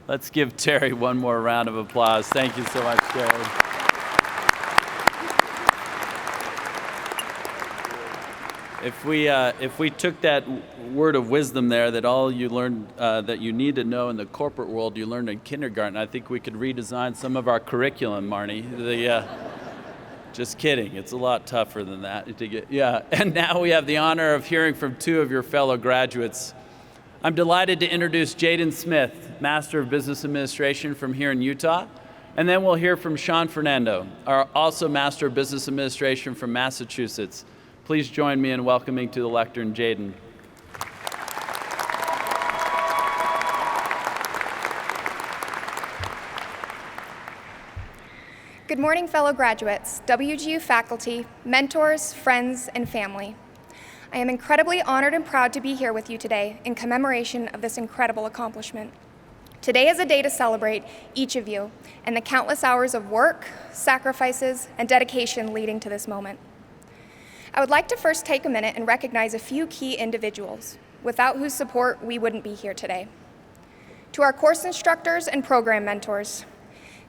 Let's give Terry one more round of applause. Thank you so much, Terry. If we took that word of wisdom there, that all you learned that you need to know in the corporate world, you learned in kindergarten, I think we could redesign some of our curriculum, Marnie. Just kidding. It's a lot tougher than that to get. Yeah. And now we have the honor of hearing from two of your fellow graduates. I'm delighted to introduce Jadyn Smith, Master of Business Administration from here in Utah. And then we'll hear from Sean Fernando, our also Master of Business Administration from Massachusetts. Please join me in welcoming to the lectern Jadyn. Good morning, fellow graduates, WGU faculty, mentors, friends, and family. I am incredibly honored and proud to be here with you today in commemoration of this incredible accomplishment. Today is a day to celebrate each of you and the countless hours of work, sacrifices, and dedication leading to this moment. I would like to first take a minute and recognize a few key individuals, without whose support we wouldn't be here today. To our course instructors and program mentors,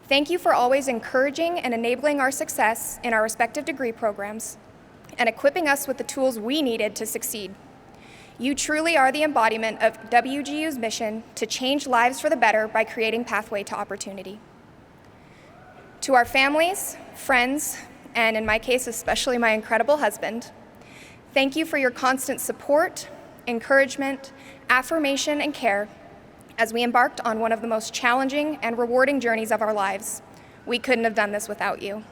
thank you for always encouraging and enabling our success in our respective degree programs and equipping us with the tools we needed to succeed. You truly are the embodiment of WGU's mission to change lives for the better by creating pathway to opportunity. To our families, friends, and in my case, especially my incredible husband, thank you for your constant support, encouragement, affirmation, and care as we embarked on one of the most challenging and rewarding journeys of our lives. We couldn't have done this without you.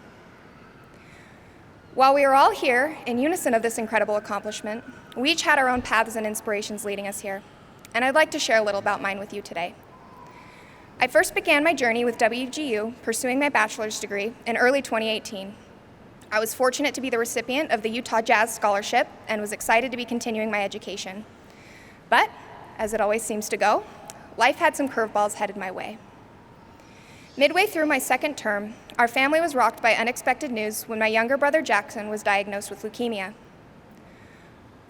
While we are all here in unison of this incredible accomplishment, we each had our own paths and inspirations leading us here, and I'd like to share a little about mine with you today. I first began my journey with WGU pursuing my bachelor's degree in early 2018. I was fortunate to be the recipient of the Utah Jazz Scholarship and was excited to be continuing my education. But, as it always seems to go, life had some curveballs headed my way. Midway through my second term, our family was rocked by unexpected news when my younger brother Jackson was diagnosed with leukemia.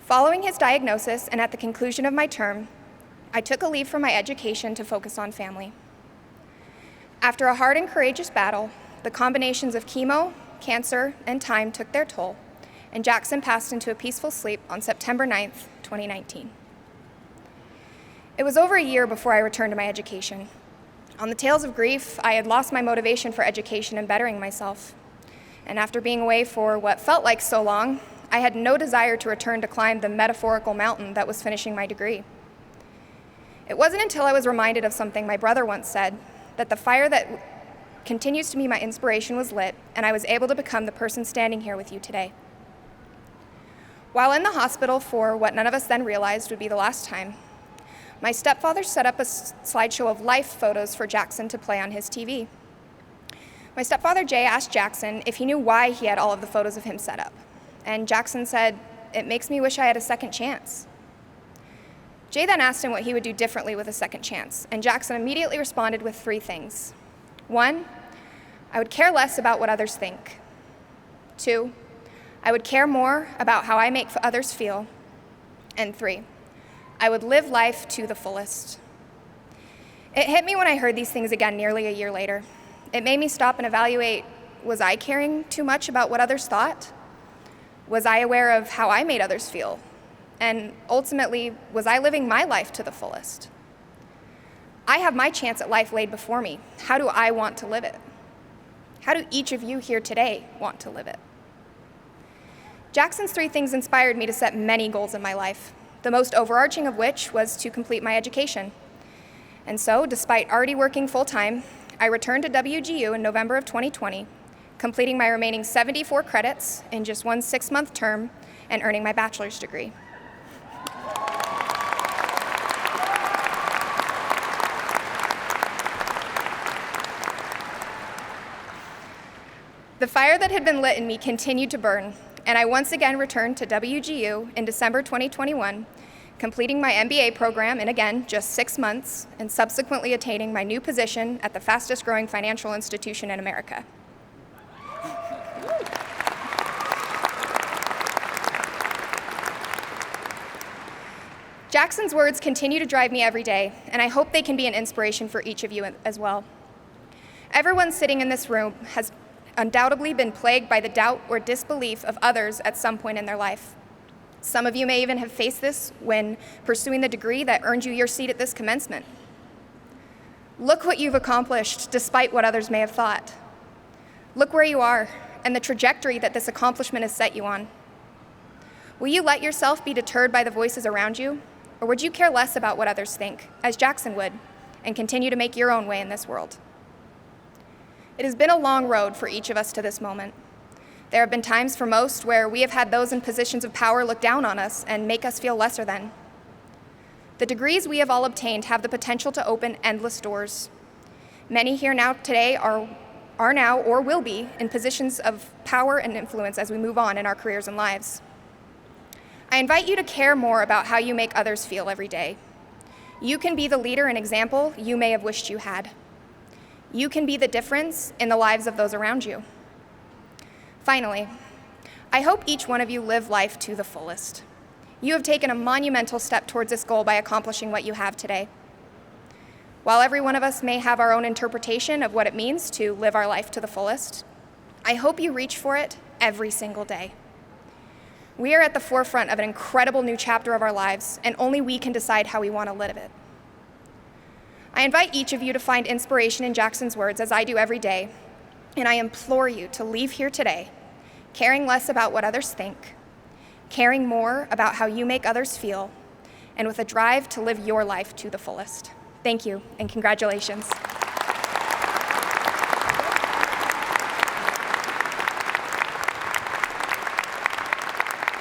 Following his diagnosis and at the conclusion of my term, I took a leave from my education to focus on family. After a hard and courageous battle, the combinations of chemo, cancer, and time took their toll, and Jackson passed into a peaceful sleep on September 9th, 2019. It was over a year before I returned to my education. On the tails of grief, I had lost my motivation for education and bettering myself. And after being away for what felt like so long, I had no desire to return to climb the metaphorical mountain that was finishing my degree. It wasn't until I was reminded of something my brother once said, that the fire that continues to be my inspiration was lit, and I was able to become the person standing here with you today. While in the hospital for what none of us then realized would be the last time, my stepfather set up a slideshow of life photos for Jackson to play on his TV. My stepfather Jay asked Jackson if he knew why he had all of the photos of him set up, and Jackson said, "It makes me wish I had a second chance." Jay then asked him what he would do differently with a second chance, and Jackson immediately responded with 3 things. 1, I would care less about what others think. 2, I would care more about how I make others feel. And 3, I would live life to the fullest. It hit me when I heard these things again nearly a year later. It made me stop and evaluate, was I caring too much about what others thought? Was I aware of how I made others feel? And ultimately, was I living my life to the fullest? I have my chance at life laid before me. How do I want to live it? How do each of you here today want to live it? Jackson's 3 things inspired me to set many goals in my life, the most overarching of which was to complete my education. And so, despite already working full-time, I returned to WGU in November of 2020, completing my remaining 74 credits in just one 6-month term and earning my bachelor's degree. The fire that had been lit in me continued to burn, and I once again returned to WGU in December 2021, completing my MBA program in, again, just 6 months, and subsequently attaining my new position at the fastest growing financial institution in America. Jackson's words continue to drive me every day, and I hope they can be an inspiration for each of you as well. Everyone sitting in this room has undoubtedly been plagued by the doubt or disbelief of others at some point in their life. Some of you may even have faced this when pursuing the degree that earned you your seat at this commencement. Look what you've accomplished despite what others may have thought. Look where you are and the trajectory that this accomplishment has set you on. Will you let yourself be deterred by the voices around you, or would you care less about what others think, as Jackson would, and continue to make your own way in this world? It has been a long road for each of us to this moment. There have been times for most where we have had those in positions of power look down on us and make us feel lesser than. The degrees we have all obtained have the potential to open endless doors. Many here now today are now or will be in positions of power and influence as we move on in our careers and lives. I invite you to care more about how you make others feel every day. You can be the leader and example you may have wished you had. You can be the difference in the lives of those around you. Finally, I hope each one of you live life to the fullest. You have taken a monumental step towards this goal by accomplishing what you have today. While every one of us may have our own interpretation of what it means to live our life to the fullest, I hope you reach for it every single day. We are at the forefront of an incredible new chapter of our lives, and only we can decide how we want to live it. I invite each of you to find inspiration in Jackson's words, as I do every day, and I implore you to leave here today caring less about what others think, caring more about how you make others feel, and with a drive to live your life to the fullest. Thank you, and congratulations.